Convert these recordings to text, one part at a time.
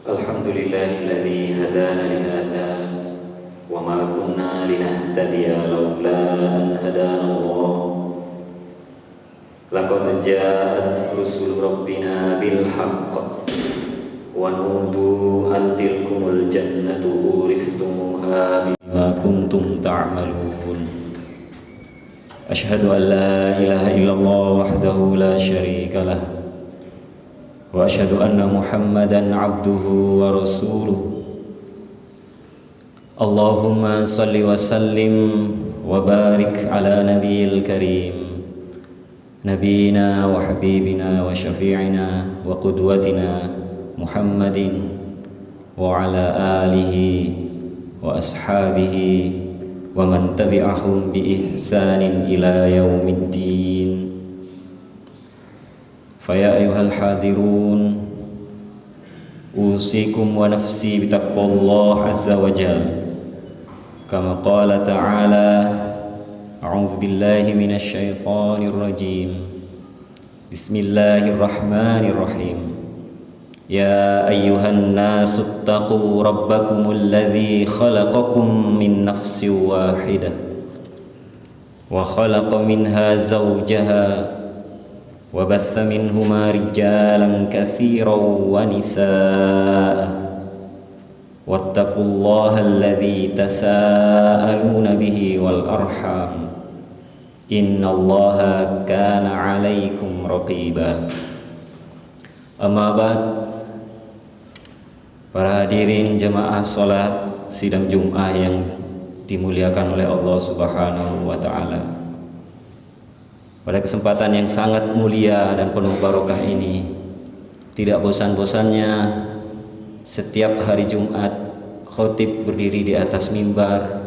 الحمد لله الذي هدانا لهذا وما كنا لنهتدي لولا أن هدانا الله لقد جاءت رسل ربنا بالحق ونودوا أن تلكم الجنة أورثتموها بما كنتم تعملون أشهد أن لا إله إلا الله وحده لا شريك له وأشهد أن محمدًا عبده ورسوله اللهم صل وسلم وبارك على نبي الكريم نبينا وحبيبنا وشفيعنا وقدوتنا محمد وعلى آله وأصحابه ومن تبعهم بإحسان إلى يوم الدين. فيا أيها الحاضرون أوصيكم ونفسي بتقوى الله عز وجل كما قال تعالى أعوذ بالله من الشيطان الرجيم بسم الله الرحمن الرحيم يا أيها الناس اتقوا ربكم الذي خلقكم من نفس واحدة وخلق منها زوجها وبث منهما رجالا كثيرا ونساء واتقوا الله الذي تساءلون به والأرحام إن الله كان عليكم رقيبا. Amma ba'd. Para hadirin jemaah salat sidang Jumat yang dimuliakan oleh Allah Subhanahu wa taala. Pada kesempatan yang sangat mulia dan penuh barokah ini, tidak bosan-bosannya setiap hari Jumat khotib berdiri di atas mimbar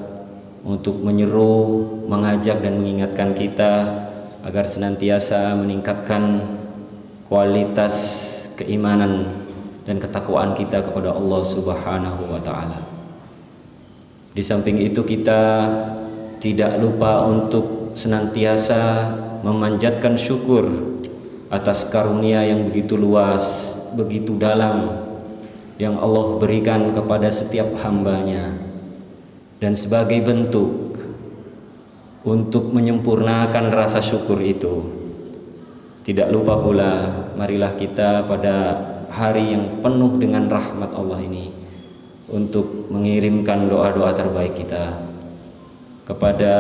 untuk menyeru, mengajak dan mengingatkan kita agar senantiasa meningkatkan kualitas keimanan dan ketakwaan kita kepada Allah Subhanahu wa taala. Di samping itu kita tidak lupa untuk senantiasa memanjatkan syukur atas karunia yang begitu luas, begitu dalam yang Allah berikan kepada setiap hambanya. Dan sebagai bentuk untuk menyempurnakan rasa syukur itu, tidak lupa pula marilah kita pada hari yang penuh dengan rahmat Allah ini untuk mengirimkan doa-doa terbaik kita kepada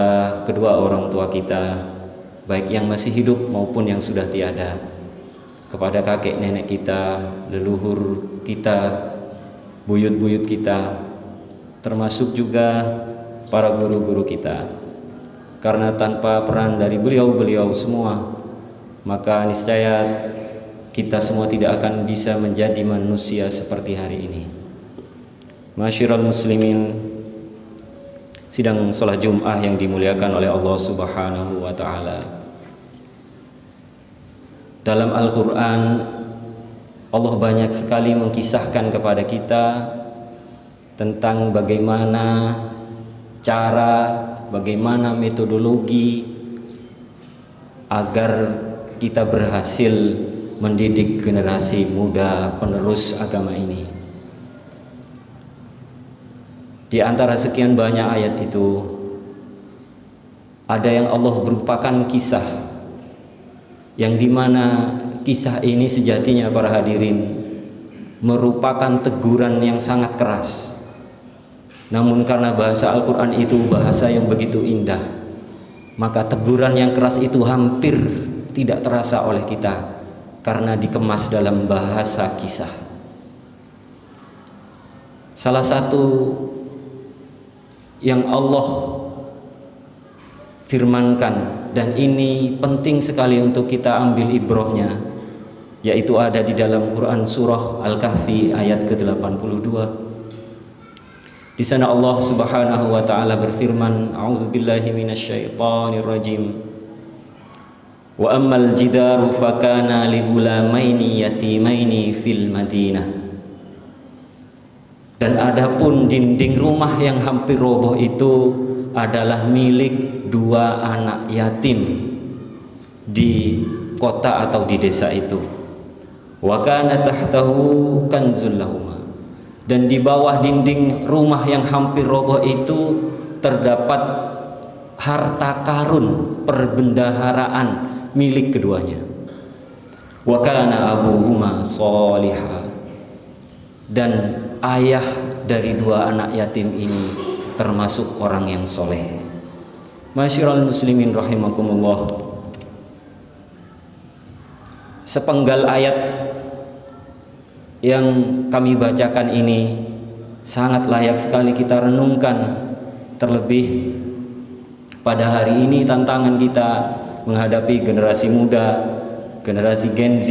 kedua orang tua kita, baik yang masih hidup maupun yang sudah tiada, kepada kakek nenek kita, leluhur kita, buyut-buyut kita, termasuk juga para guru-guru kita. Karena tanpa peran dari beliau-beliau semua, maka niscaya kita semua tidak akan bisa menjadi manusia seperti hari ini. Masyiral muslimin, sidang sholat Jum'ah yang dimuliakan oleh Allah Subhanahu wa ta'ala. Dalam Al-Quran, Allah banyak sekali mengkisahkan kepada kita tentang bagaimana cara, bagaimana metodologi agar kita berhasil mendidik generasi muda penerus agama ini. Di antara sekian banyak ayat itu, ada yang Allah berupakan kisah, yang dimana kisah ini sejatinya para hadirin merupakan teguran yang sangat keras. Namun karena bahasa Al-Quran itu bahasa yang begitu indah, maka teguran yang keras itu hampir tidak terasa oleh kita karena dikemas dalam bahasa kisah. Salah satu yang Allah firmankan, dan ini penting sekali untuk kita ambil ibrohnya, yaitu ada di dalam Quran surah Al-Kahfi ayat ke-82. Di sana Allah Subhanahu wa taala berfirman, a'udzubillahi minasyaitonir rajim. Wa ammal jidaru fakana li ghulamaini yatimaini fil Madinah. Dan adapun dinding rumah yang hampir roboh itu adalah milik dua anak yatim di kota atau di desa itu. Wa kana tahtahu kanzul lahuma. dan di bawah dinding rumah yang hampir roboh itu terdapat harta karun perbendaharaan milik keduanya. Wa kana abuhuma sholiha, dan ayah dari dua anak yatim ini termasuk orang yang soleh. Masyiral muslimin rahimakumullah, sepenggal ayat yang kami bacakan ini sangat layak sekali kita renungkan, terlebih pada hari ini tantangan kita menghadapi generasi muda, generasi Gen Z,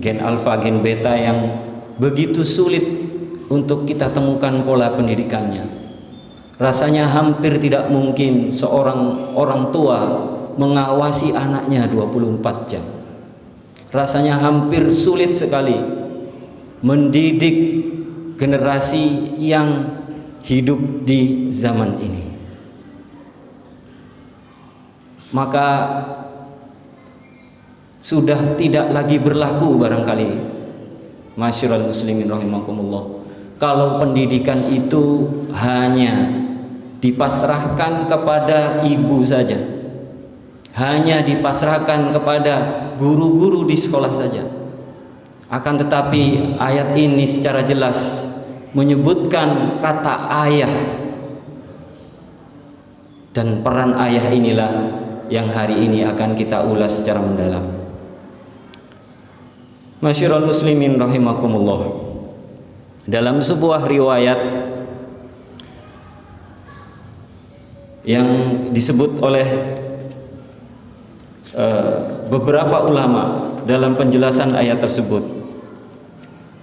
Gen Alpha, Gen Beta yang begitu sulit untuk kita temukan pola pendidikannya. Rasanya hampir tidak mungkin seorang orang tua mengawasi anaknya 24 jam. Rasanya hampir sulit sekali mendidik generasi yang hidup di zaman ini. Maka sudah tidak lagi berlaku barangkali, masyiral muslimin rahimakumullah, kalau pendidikan itu hanya dipasrahkan kepada ibu saja, hanya dipasrahkan kepada guru-guru di sekolah saja. Akan tetapi ayat ini secara jelas menyebutkan kata ayah, dan peran ayah inilah yang hari ini akan kita ulas secara mendalam. Masyiral muslimin rahimakumullah, dalam sebuah riwayat yang disebut oleh beberapa ulama dalam penjelasan ayat tersebut,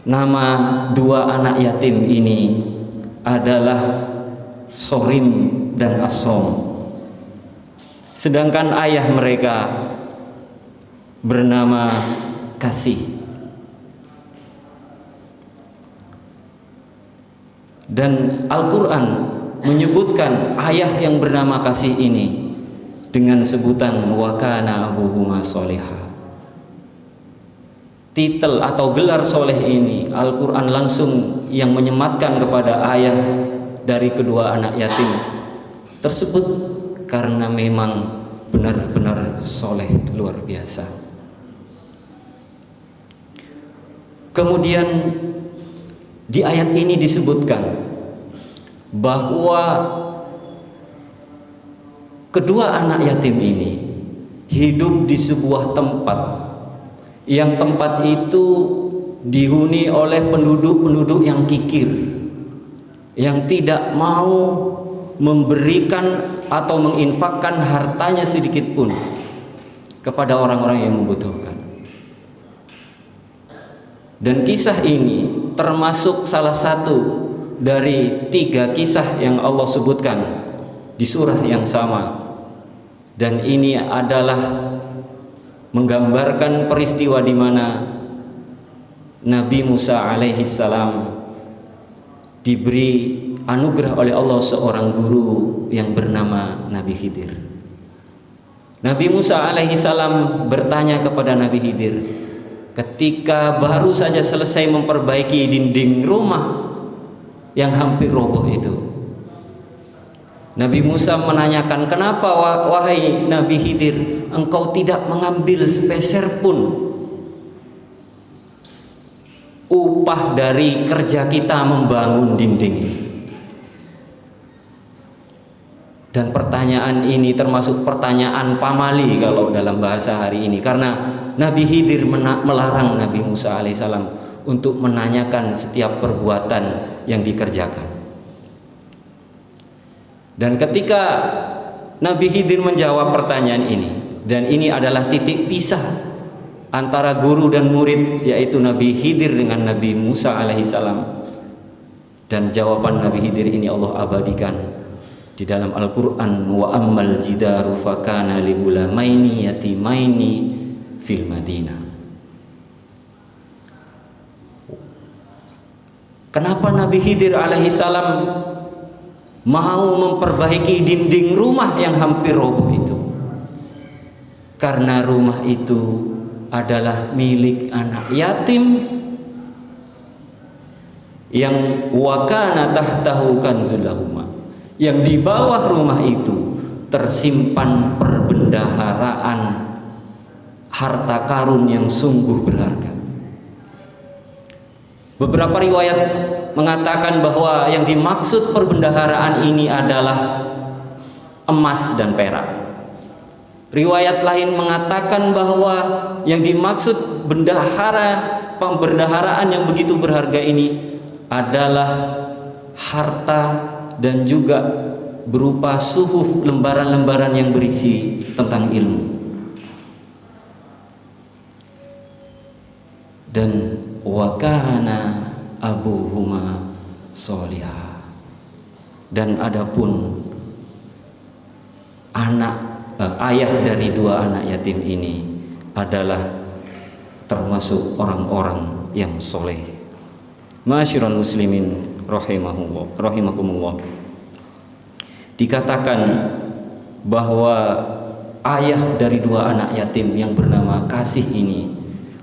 nama dua anak yatim ini adalah Sorim dan Asom, sedangkan ayah mereka bernama Kasih. Dan Al-Quran menyebutkan ayah yang bernama Kasih ini dengan sebutan wa kana abuhuma sholiha. Titel atau gelar soleh ini Al-Quran langsung yang menyematkan kepada ayah dari kedua anak yatim tersebut, karena memang benar-benar soleh luar biasa. Kemudian di ayat ini disebutkan bahwa kedua anak yatim ini hidup di sebuah tempat, yang tempat itu dihuni oleh penduduk-penduduk yang kikir, yang tidak mau memberikan atau menginfakkan hartanya sedikit pun kepada orang-orang yang membutuhkan. Dan kisah ini termasuk salah satu dari 3 kisah yang Allah sebutkan di surah yang sama, dan ini adalah menggambarkan peristiwa di mana Nabi Musa alaihissalam diberi anugerah oleh Allah seorang guru yang bernama Nabi Khidir. Nabi Musa alaihissalam bertanya kepada Nabi Khidir ketika baru saja selesai memperbaiki dinding rumah yang hampir roboh itu. Nabi Musa menanyakan, kenapa wahai Nabi Khidir, engkau tidak mengambil sepeser pun upah dari kerja kita membangun dinding ini? Dan pertanyaan ini termasuk pertanyaan pamali kalau dalam bahasa hari ini, karena Nabi Khidir melarang Nabi Musa alaihissalam untuk menanyakan setiap perbuatan yang dikerjakan. Dan ketika Nabi Khidir menjawab pertanyaan ini, dan ini adalah titik pisah antara guru dan murid, yaitu Nabi Khidir dengan Nabi Musa alaihissalam, dan jawaban Nabi Khidir ini Allah abadikan di dalam Al-Quran. Wa ammal jidaru fakana li gulamaini yatimaini fil Madinah. Kenapa Nabi Khidir alaihissalam mau memperbaiki dinding rumah yang hampir roboh itu? Karena rumah itu adalah milik anak yatim yang wakana tahtahu kanzul lahuma, yang di bawah rumah itu tersimpan perbendaharaan harta karun yang sungguh berharga. Beberapa riwayat mengatakan bahwa yang dimaksud perbendaharaan ini adalah emas dan perak. Riwayat lain mengatakan bahwa yang dimaksud pembendaharaan yang begitu berharga ini adalah harta dan juga berupa suhuf, lembaran-lembaran yang berisi tentang ilmu. Dan wakana abuhuma solihah, dan adapun ayah dari dua anak yatim ini adalah termasuk orang-orang yang soleh. Ma'asyiral muslimin rahimakumullah, dikatakan bahwa ayah dari dua anak yatim yang bernama Kasih ini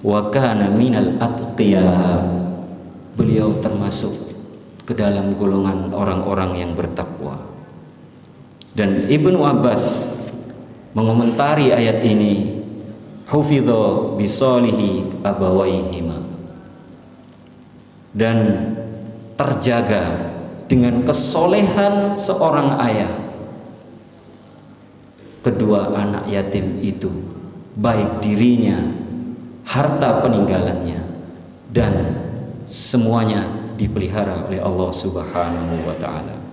wa kana minal atqiya, beliau termasuk ke dalam golongan orang-orang yang bertakwa. Dan Ibnu Abbas mengomentari ayat ini, hufidho bisolihi abawaihima, dan terjaga dengan kesolehan seorang ayah kedua anak yatim itu, baik dirinya, harta peninggalannya, dan semuanya dipelihara oleh Allah Subhanahu wa ta'ala.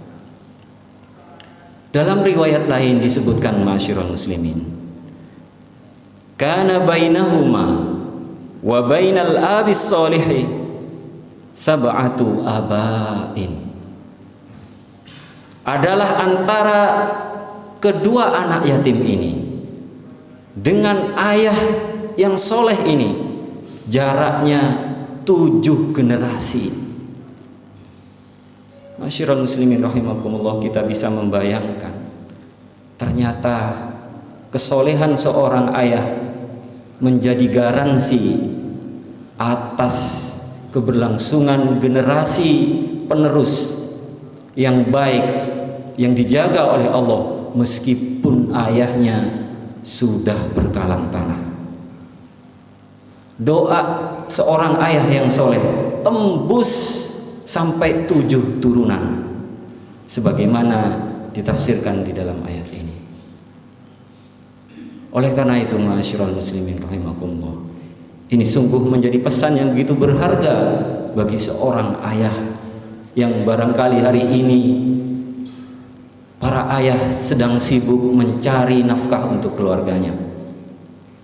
Dalam riwayat lain disebutkan, ma'asyiral muslimin, kana bainahuma wa bainal abis solihi sab'atu abain, adalah antara kedua anak yatim ini dengan ayah yang soleh ini jaraknya 7 generasi. Masyiral muslimin rahimakumullah, kita bisa membayangkan ternyata kesolehan seorang ayah menjadi garansi atas keberlangsungan generasi penerus yang baik yang dijaga oleh Allah meskipun ayahnya sudah berkalang tanah. Doa seorang ayah yang soleh tembus sampai 7 turunan, sebagaimana ditafsirkan di dalam ayat ini. Oleh karena itu, ma'asyiral muslimin rahimakumullah, ini sungguh menjadi pesan yang begitu berharga bagi seorang ayah yang barangkali hari ini para ayah sedang sibuk mencari nafkah untuk keluarganya.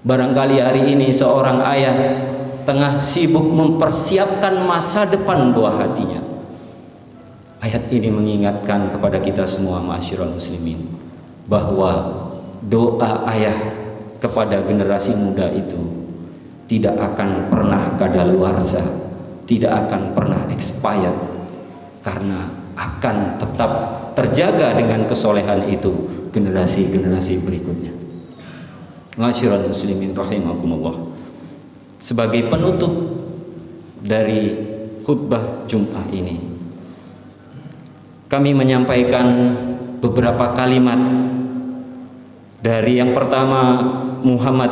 Barangkali hari ini seorang ayah tengah sibuk mempersiapkan masa depan buah hatinya. Ayat ini mengingatkan kepada kita semua, ma'asyiral muslimin, bahwa doa ayah kepada generasi muda itu tidak akan pernah kadaluarsa, tidak akan pernah expired, karena akan tetap terjaga dengan kesolehan itu generasi-generasi berikutnya. Ma'asyiral muslimin rahimakumullah, sebagai penutup dari khutbah Jumat ini, kami menyampaikan beberapa kalimat dari yang pertama Muhammad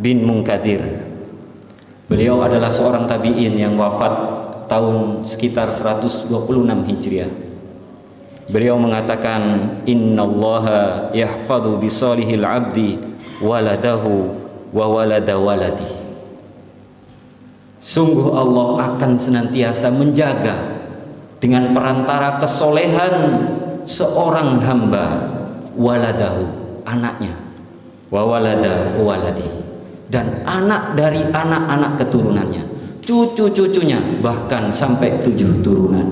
bin Munkadir. Beliau adalah seorang tabi'in yang wafat tahun sekitar 126 Hijriah. Beliau mengatakan, innallaha yahfadhu bisolihil abdi waladahu wa walada waladi. Sungguh Allah akan senantiasa menjaga dengan perantara kesolehan seorang hamba, waladahu, anaknya, wa walada waladi, dan anak dari anak-anak keturunannya, cucu-cucunya, bahkan sampai 7 turunan.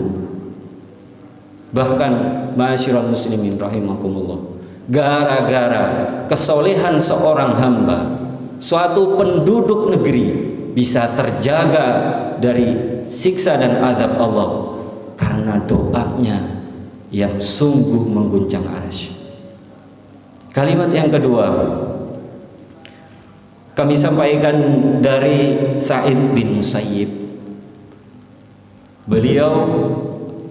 Bahkan ma'asyiral muslimin rahimakumullah, gara-gara kesolehan seorang hamba, suatu penduduk negeri bisa terjaga dari siksa dan azab Allah karena doanya yang sungguh mengguncang arsy. Kalimat yang kedua kami sampaikan dari Sa'id bin Musayyib. Beliau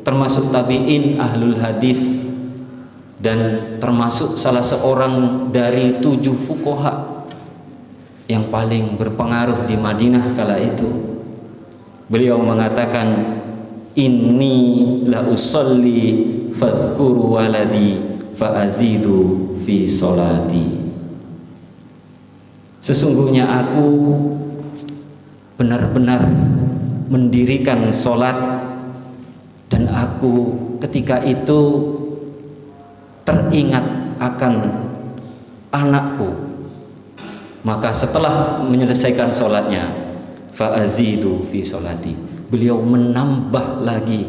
termasuk tabi'in ahlul hadis dan termasuk salah seorang dari 7 fuqaha yang paling berpengaruh di Madinah kala itu. Beliau mengatakan, inni la usalli fadhkuru waladi fa'azidu fi solati. Sesungguhnya aku benar-benar mendirikan solat, dan aku ketika itu teringat akan anakku. Maka setelah menyelesaikan solatnya, fa'azidu fi solati, beliau menambah lagi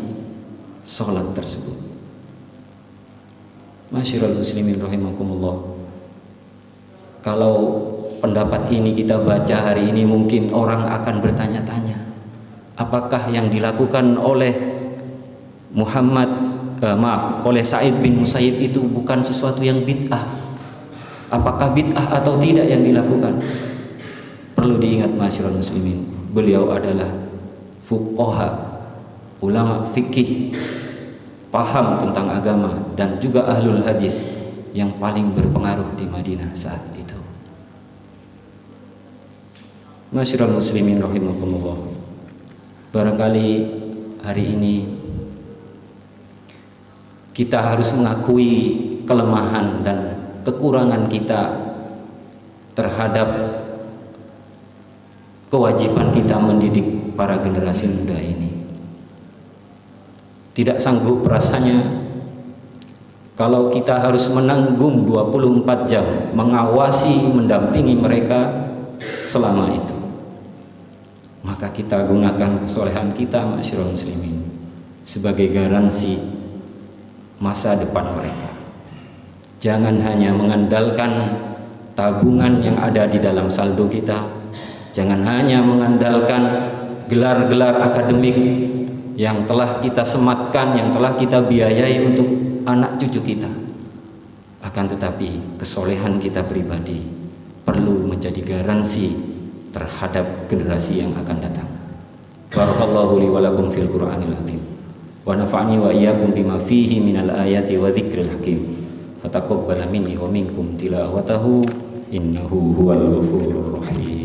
solat tersebut. Masyiral muslimin rahimakumullah, kalau pendapat ini kita baca hari ini, mungkin orang akan bertanya-tanya, apakah yang dilakukan oleh oleh Sa'id bin Musayyib itu bukan sesuatu yang bid'ah? Apakah bid'ah atau tidak yang dilakukan? Perlu diingat masyiral muslimin, beliau adalah fuqaha, ulama fikih, paham tentang agama, dan juga ahlul hadis yang paling berpengaruh di Madinah saat itu. Masyiral muslimin rahimakumullah, barangkali hari ini kita harus mengakui kelemahan dan kekurangan kita terhadap kewajiban kita mendidik para generasi muda ini. Tidak sanggup rasanya kalau kita harus menanggung 24 jam mengawasi, mendampingi mereka selama itu. Maka kita gunakan kesolehan kita masyiral muslimin sebagai garansi masa depan mereka. Jangan hanya mengandalkan tabungan yang ada di dalam saldo kita, jangan hanya mengandalkan gelar-gelar akademik yang telah kita sematkan, yang telah kita biayai untuk anak cucu kita. Akan tetapi kesolehan kita pribadi perlu menjadi garansi terhadap generasi yang akan datang. Barakallahu li wa lakum fil Qur'anil azim, wa nafa'ani wa iyyakum bima fihi minal ayati wa dzikril hakim. Fataqabbal minni wa minkum tilawatahu innahu huwal ghafurur rahim.